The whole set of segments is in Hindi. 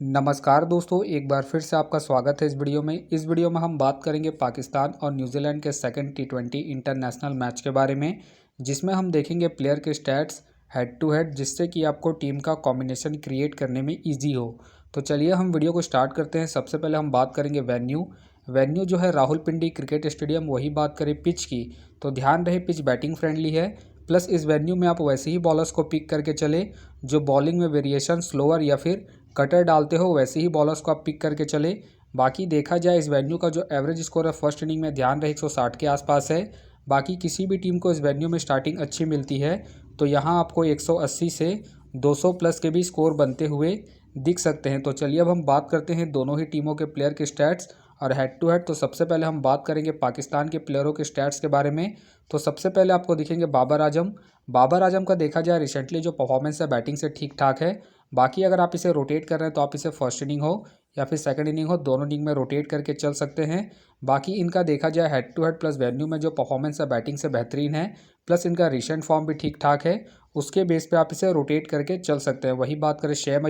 नमस्कार दोस्तों, एक बार फिर से आपका स्वागत है इस वीडियो में हम बात करेंगे पाकिस्तान और न्यूजीलैंड के सेकंड टी20 इंटरनेशनल मैच के बारे में, जिसमें हम देखेंगे प्लेयर के स्टैट्स हेड टू हेड, जिससे कि आपको टीम का कॉम्बिनेशन क्रिएट करने में इजी हो। तो चलिए हम वीडियो को स्टार्ट करते हैं। सबसे पहले हम बात करेंगे वेन्यू जो है राहुलपिंडी क्रिकेट स्टेडियम। वही बात करें पिच की, तो ध्यान रहे पिच बैटिंग फ्रेंडली है। प्लस इस वेन्यू में आप वैसे ही बॉलर्स को पिक करके चले जो बॉलिंग में वेरिएशन स्लोअर या फिर कटर डालते हो, वैसे ही बॉलर्स को आप पिक करके चले। बाकी देखा जाए इस वेन्यू का जो एवरेज स्कोर है फर्स्ट इनिंग में ध्यान रहे 160 के आसपास है। बाकी किसी भी टीम को इस वेन्यू में स्टार्टिंग अच्छी मिलती है तो यहाँ आपको 180 से 200 प्लस के भी स्कोर बनते हुए दिख सकते हैं। तो चलिए अब हम बात करते हैं दोनों ही टीमों के प्लेयर के स्टैट्स और हेड टू हेड। तो सबसे पहले हम बात करेंगे पाकिस्तान के प्लेयरों के स्टैट्स के बारे में। तो सबसे पहले आपको दिखेंगे बाबर आजम का देखा जाए रिसेंटली जो परफॉर्मेंस है बैटिंग से ठीक ठाक है। बाकी अगर आप इसे रोटेट कर रहे हैं तो आप इसे फर्स्ट इनिंग हो या फिर सेकंड इनिंग हो, दोनों इनिंग में रोटेट करके चल सकते हैं। बाकी इनका देखा जाए head to head plus venue में जो परफॉर्मेंस है बैटिंग से बेहतरीन है, प्लस इनका रिसेंट फॉर्म भी ठीक ठाक है। उसके बेस पे आप इसे रोटेट करके चल सकते हैं। वही बात करें शेम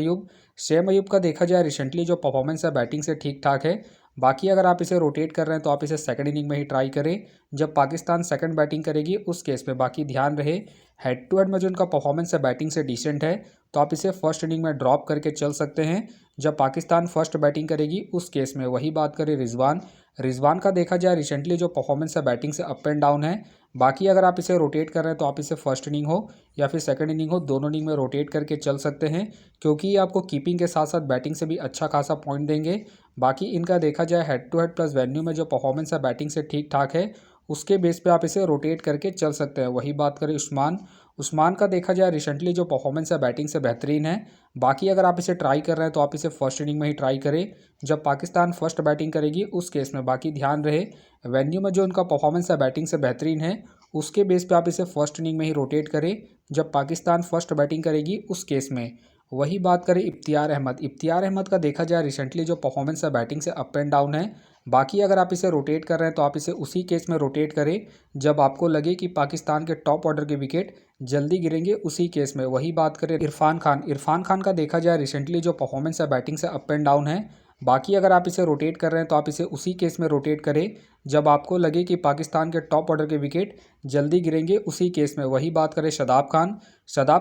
अयूब का देखा जाए रिसेंटली जो परफॉर्मेंस है बैटिंग से ठीक ठाक है। बाकी अगर आप इसे रोटेट कर रहे हैं तो आप इसे सेकंड इनिंग में ही ट्राई करें जब पाकिस्तान सेकंड बैटिंग करेगी उस केस में। बाकी ध्यान रहे हेड टू हेड में जो इनका परफॉर्मेंस है बैटिंग से डिसेंट है, तो आप इसे फर्स्ट इनिंग में ड्रॉप करके चल सकते हैं जब पाकिस्तान फर्स्ट बैटिंग करेगी उस केस में। वही बात करें रिजवान का देखा जाए रिसेंटली जो परफॉर्मेंस है बैटिंग से अप एंड डाउन है। बाकी अगर आप इसे रोटेट कर रहे हैं तो आप इसे फर्स्ट इनिंग हो या फिर सेकंड इनिंग हो, दोनों इनिंग में रोटेट करके चल सकते हैं क्योंकि ये आपको कीपिंग के साथ साथ बैटिंग से भी अच्छा खासा पॉइंट देंगे। बाकी इनका देखा जाए head to head plus venue में जो परफॉर्मेंस है बैटिंग से ठीक ठाक है, उसके बेस पे आप इसे रोटेट करके चल सकते हैं। वही बात करें उस्मान का देखा जाए रिसेंटली जो परफॉर्मेंस है बैटिंग से बेहतरीन है। बाकी अगर आप इसे ट्राई कर रहे हैं तो आप इसे फर्स्ट इनिंग में ही ट्राई करें जब पाकिस्तान फर्स्ट बैटिंग करेगी उस केस में। बाकी ध्यान रहे वेन्यू में जो उनका परफॉर्मेंस है बैटिंग से बेहतरीन है, उसके बेस पे आप इसे फर्स्ट इनिंग में ही रोटेट करें जब पाकिस्तान फर्स्ट बैटिंग करेगी उस केस में। वही बात करें इफ्तियार अहमद का देखा जाए रिसेंटली जो परफॉर्मेंस है बैटिंग से अप एंड डाउन है। बाकी अगर आप इसे रोटेट कर रहे हैं तो आप इसे उसी केस में रोटेट करें जब आपको लगे कि पाकिस्तान के टॉप ऑर्डर के विकेट जल्दी गिरेंगे उसी केस में। वही बात करें इरफान खान का देखा जाए रिसेंटली जो परफॉर्मेंस है बैटिंग से अप एंड डाउन है। बाकी अगर आप इसे रोटेट कर रहे हैं तो आप इसे उसी केस में रोटेट करें जब आपको लगे कि पाकिस्तान के टॉप ऑर्डर के विकेट जल्दी गिरेंगे उसी केस में। वही बात करें शदाब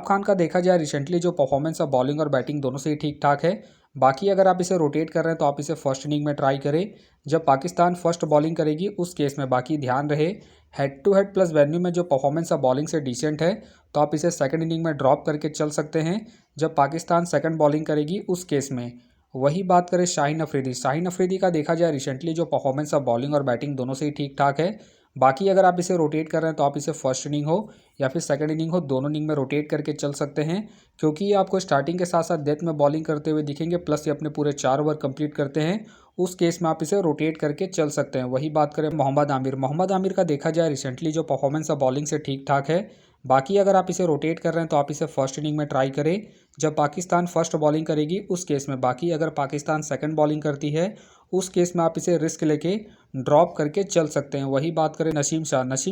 खान का देखा जाए रिसेंटली जो परफॉर्मेंस है बॉलिंग और बैटिंग दोनों से ही ठीक ठाक है। बाकी अगर आप इसे रोटेट कर रहे हैं तो आप इसे फर्स्ट इनिंग में ट्राई करें जब पाकिस्तान फर्स्ट बॉलिंग करेगी उस केस में। बाकी ध्यान रहे head to head plus venue में जो परफॉर्मेंस है बॉलिंग से डिसेंट है, तो आप इसे सेकंड इनिंग में ड्रॉप करके चल सकते हैं जब पाकिस्तान सेकंड बॉलिंग करेगी उस केस में। वही बात करें शाहीन अफरीदी का देखा जाए रिसेंटली जो परफॉर्मेंस है बॉलिंग और बैटिंग दोनों से ही ठीक ठाक है। बाकी अगर आप इसे रोटेट कर रहे हैं तो आप इसे फर्स्ट इनिंग हो या फिर सेकंड इनिंग हो, दोनों इनिंग में रोटेट करके चल सकते हैं क्योंकि ये आपको स्टार्टिंग के साथ साथ डेथ में बॉलिंग करते हुए दिखेंगे, प्लस ये अपने पूरे 4 ओवर कंप्लीट करते हैं उस केस में आप इसे रोटेट करके चल सकते हैं। वही बात करें मोहम्मद आमिर का देखा जाए रिसेंटली जो परफॉर्मेंस है बॉलिंग से ठीक ठाक है। बाकी अगर आप इसे रोटेट कर रहे हैं तो आप इसे फर्स्ट इनिंग में ट्राई करें जब पाकिस्तान फर्स्ट बॉलिंग करेगी उस केस में। बाकी अगर पाकिस्तान सेकंड बॉलिंग करती है उस केस में आप इसे रिस्क लेके ड्रॉप करके चल सकते हैं। वही बात करें नसीम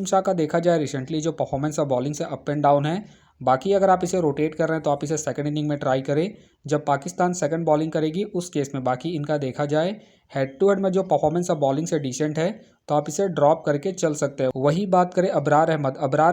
शाह का देखा जाए रिसेंटली जो परफॉर्मेंस है बॉलिंग से अप एंड डाउन है। बाकी अगर आप इसे रोटेट कर रहे हैं तो आप इसे सेकंड इनिंग में ट्राई करें जब पाकिस्तान सेकंड बॉलिंग करेगी उस केस में। बाकी इनका देखा जाए हेड टू हेड में जो परफॉर्मेंस है बॉलिंग से डिसेंट है, तो आप इसे ड्रॉप करके चल सकते हैं। वही बात करें अबरार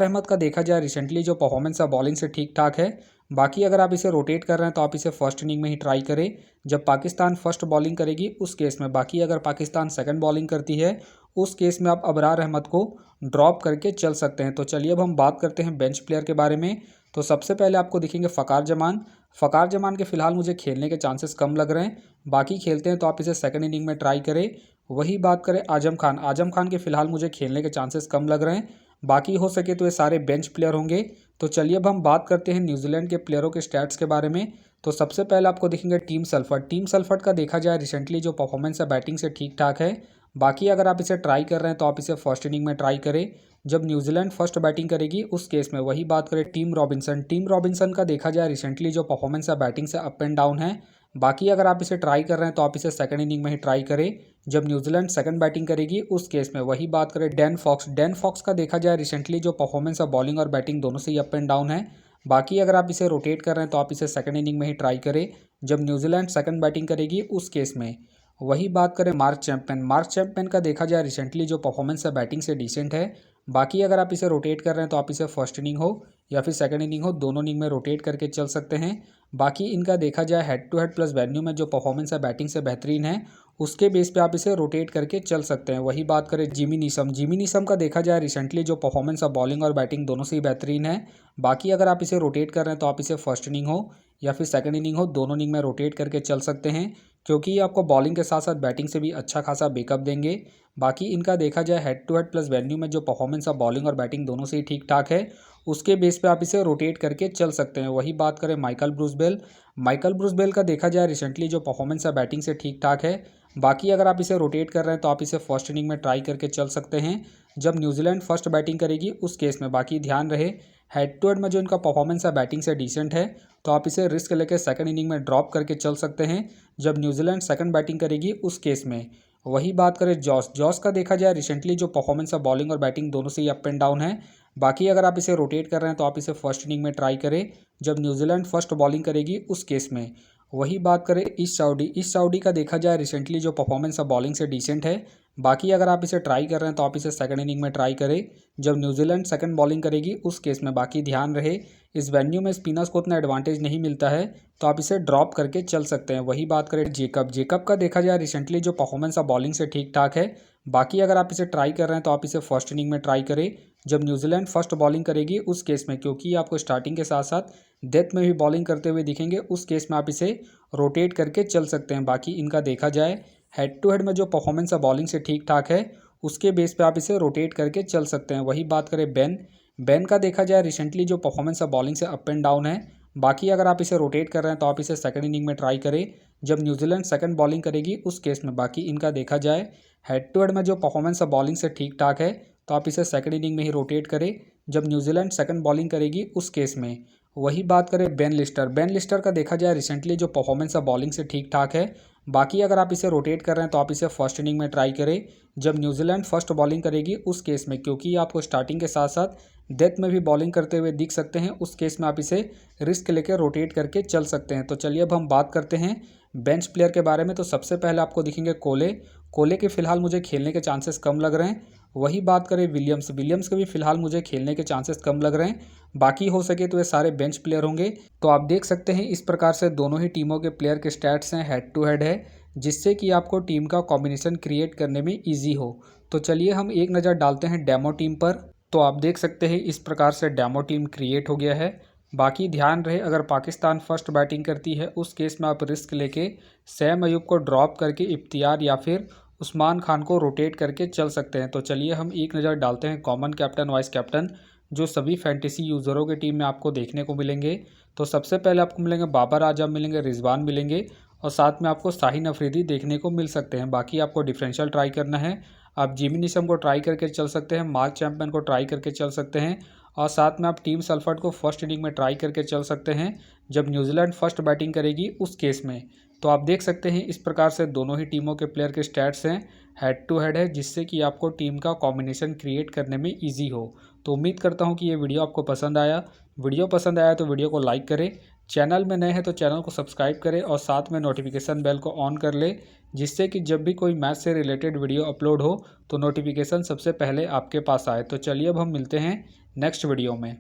अहमद का देखा जाए रिसेंटली जो परफॉर्मेंस है बॉलिंग से ठीक ठाक है। बाकी अगर आप इसे रोटेट कर रहे हैं तो आप इसे फर्स्ट इनिंग में ही ट्राई करें जब पाकिस्तान फर्स्ट बॉलिंग करेगी उस केस में। बाकी अगर पाकिस्तान सेकंड बॉलिंग करती है उस केस में आप अबरार अहमद को ड्रॉप करके चल सकते हैं। तो चलिए अब हम बात करते हैं बेंच प्लेयर के बारे में। तो सबसे पहले आपको दिखेंगे फ़कार जमान के फिलहाल मुझे खेलने के चांसेस कम लग रहे हैं। बाकी खेलते हैं तो आप इसे सेकंड इनिंग में ट्राई करें। वही बात करें आजम खान के फिलहाल मुझे खेलने के चांसेस कम लग रहे हैं। बाकी हो सके तो ये सारे बेंच प्लेयर होंगे। तो चलिए अब हम बात करते हैं न्यूजीलैंड के प्लेयरों के स्टैट्स के बारे में। तो सबसे पहले आपको दिखेंगे टीम सल्फर्ट का देखा जाए रिसेंटली जो परफॉर्मेंस है बैटिंग से ठीक ठाक है। बाकी अगर आप इसे ट्राई कर रहे हैं तो आप इसे फर्स्ट इनिंग में ट्राई करें जब न्यूजीलैंड फर्स्ट बैटिंग करेगी उस केस में। वही बात करें टीम रॉबिन्सन का देखा जाए रिसेंटली जो परफॉर्मेंस है बैटिंग से अप एंड डाउन है। बाकी अगर आप इसे ट्राई कर रहे हैं तो आप इसे सेकंड इनिंग में ही ट्राई करें जब न्यूजीलैंड सेकंड बैटिंग करेगी उस केस में। वही बात करें डैन फॉक्स का देखा जाए रिसेंटली जो परफॉर्मेंस है बॉलिंग और बैटिंग दोनों से ही अप एंड डाउन है। बाकी अगर आप इसे रोटेट कर रहे हैं तो आप इसे सेकंड इनिंग में ही ट्राई करें जब न्यूजीलैंड सेकंड बैटिंग करेगी उस केस में। वही बात करें मार्क चैंपियन का देखा जाए रिसेंटली जो परफॉर्मेंस है बैटिंग से डिसेंट है। बाकी अगर आप इसे रोटेट कर रहे हैं तो आप इसे फर्स्ट इनिंग हो या फिर सेकंड इनिंग हो, दोनों इनिंग में रोटेट करके चल सकते हैं। बाकी इनका देखा जाए head to head plus venue में जो परफॉर्मेंस है बैटिंग से बेहतरीन है, उसके बेस पे आप इसे रोटेट करके चल सकते हैं। वही बात करें जिमी नीसम का देखा जाए रिसेंटली जो परफॉर्मेंस है बॉलिंग और बैटिंग दोनों से ही बेहतरीन है। बाकी अगर आप इसे रोटेट कर रहे हैं तो आप इसे फर्स्ट इनिंग हो या फिर सेकंड इनिंग हो, दोनों इनिंग में रोटेट करके चल सकते हैं, क्योंकि ये आपको बॉलिंग के साथ साथ बैटिंग से भी अच्छा खासा बैकअप देंगे। बाकी इनका देखा जाए head to head plus venue में जो परफॉर्मेंस है बॉलिंग और बैटिंग दोनों से ही ठीक ठाक है, उसके बेस पे आप इसे रोटेट करके चल सकते हैं। वही बात करें माइकल ब्रूसबेल का देखा जाए रिसेंटली जो परफॉर्मेंस है बैटिंग से ठीक ठाक है। बाकी अगर आप इसे रोटेट कर रहे हैं तो आप इसे फर्स्ट इनिंग में ट्राई करके चल सकते हैं जब न्यूजीलैंड फर्स्ट बैटिंग करेगी उस केस में। बाकी ध्यान रहे हेड टू हेड में जो इनका परफॉर्मेंस है बैटिंग से डिसेंट है, तो आप इसे रिस्क लेकर सेकंड इनिंग में ड्रॉप करके चल सकते हैं जब न्यूजीलैंड सेकंड बैटिंग करेगी उस केस में। वही बात करें जॉस का देखा जाए रिसेंटली जो परफॉर्मेंस है बॉलिंग और बैटिंग दोनों से ही अप एंड डाउन है। बाकी अगर आप इसे रोटेट कर रहे हैं तो आप इसे फर्स्ट इनिंग में ट्राई करें जब न्यूजीलैंड फर्स्ट बॉलिंग करेगी उस केस में। वही बात करें ईस्ट साउडी का देखा जाए रिसेंटली जो परफॉर्मेंस है बॉलिंग से डिसेंट है। बाकी अगर आप इसे ट्राई कर रहे हैं तो आप इसे सेकंड इनिंग में ट्राई करें जब न्यूजीलैंड सेकंड बॉलिंग करेगी उस केस में। बाकी ध्यान रहे इस वेन्यू में स्पिनर्स को उतना एडवांटेज नहीं मिलता है, तो आप इसे ड्रॉप करके चल सकते हैं। वही बात करें जेकब का देखा जाए रिसेंटली जो परफॉर्मेंस है बॉलिंग से ठीक ठाक है। बाकी अगर आप इसे ट्राई कर रहे हैं तो आप इसे फर्स्ट इनिंग में ट्राई करें जब न्यूजीलैंड फर्स्ट बॉलिंग करेगी उस केस में, क्योंकि आपको स्टार्टिंग के साथ साथ डेथ में भी बॉलिंग करते हुए दिखेंगे, उस केस में आप इसे रोटेट करके चल सकते हैं। बाकी इनका देखा जाए हेड टू हेड में जो परफॉर्मेंस है बॉलिंग से ठीक ठाक है, उसके बेस पे आप इसे रोटेट करके चल सकते हैं। वही बात करें बेन का देखा जाए रिसेंटली जो परफॉर्मेंस है बॉलिंग से अप एंड डाउन है। बाकी अगर आप इसे रोटेट कर रहे हैं तो आप इसे सेकंड इनिंग में ट्राई करें जब न्यूजीलैंड सेकंड बॉलिंग करेगी उस केस में। बाकी इनका देखा जाए हेड टू हेड में जो परफॉर्मेंस है बॉलिंग से ठीक ठाक है, तो आप इसे सेकंड इनिंग में ही रोटेट करें जब न्यूजीलैंड सेकंड बॉलिंग करेगी उस केस में। वही बात करें बेन लिस्टर का देखा जाए रिसेंटली जो परफॉर्मेंस है बॉलिंग से ठीक ठाक है। बाकी अगर आप इसे रोटेट कर रहे हैं तो आप इसे फर्स्ट इनिंग में ट्राई करें जब न्यूजीलैंड फर्स्ट बॉलिंग करेगी उस केस में, क्योंकि आपको स्टार्टिंग के साथ साथ डेथ में भी बॉलिंग करते हुए दिख सकते हैं, उस केस में आप इसे रिस्क लेकर रोटेट करके चल सकते हैं। तो चलिए अब हम बात करते हैं बेंच प्लेयर के बारे में। तो सबसे पहले आपको दिखेंगे कोले के फिलहाल मुझे खेलने के चांसेस कम लग रहे हैं। वही बात करें विलियम्स के भी फिलहाल मुझे खेलने के चांसेस कम लग रहे हैं। बाकी हो सके तो ये सारे बेंच प्लेयर होंगे। तो आप देख सकते हैं इस प्रकार से दोनों ही टीमों के प्लेयर के स्टैट्स हैं, हेड टू हेड है, जिससे कि आपको टीम का कॉम्बिनेशन क्रिएट करने में ईजी हो। तो चलिए हम एक नज़र डालते हैं डेमो टीम पर। तो आप देख सकते हैं इस प्रकार से डेमो टीम क्रिएट हो गया है। बाकी ध्यान रहे अगर पाकिस्तान फर्स्ट बैटिंग करती है उस केस में आप रिस्क लेके सैम अयूब को ड्रॉप करके इफ्तियार या फिर उस्मान खान को रोटेट करके चल सकते हैं। तो चलिए हम एक नज़र डालते हैं कॉमन कैप्टन वाइस कैप्टन जो सभी फैंटेसी यूज़रों की टीम में आपको देखने को मिलेंगे। तो सबसे पहले आपको मिलेंगे बाबर आजम मिलेंगे, रिजवान मिलेंगे और साथ में आपको शाहीन अफरीदी देखने को मिल सकते हैं। बाकी आपको डिफरेंशियल ट्राई करना है, आप जिमी नीशम को ट्राई करके चल सकते हैं, मार्क चैंपियन को ट्राई करके चल सकते हैं और साथ में आप टीम सल्फर्ड को फर्स्ट इनिंग में ट्राई करके चल सकते हैं जब न्यूजीलैंड फर्स्ट बैटिंग करेगी उस केस में। तो आप देख सकते हैं इस प्रकार से दोनों ही टीमों के प्लेयर के स्टैट्स हैं, हेड टू हेड है, जिससे कि आपको टीम का कॉम्बिनेशन क्रिएट करने में ईजी हो। तो उम्मीद करता हूँ कि ये वीडियो आपको पसंद आया। वीडियो पसंद आया तो वीडियो को लाइक करें, चैनल में नए हैं तो चैनल को सब्सक्राइब करें और साथ में नोटिफिकेशन बेल को ऑन कर ले, जिससे कि जब भी कोई मैच से रिलेटेड वीडियो अपलोड हो तो नोटिफिकेशन सबसे पहले आपके पास आए। तो चलिए अब हम मिलते हैं नेक्स्ट वीडियो में।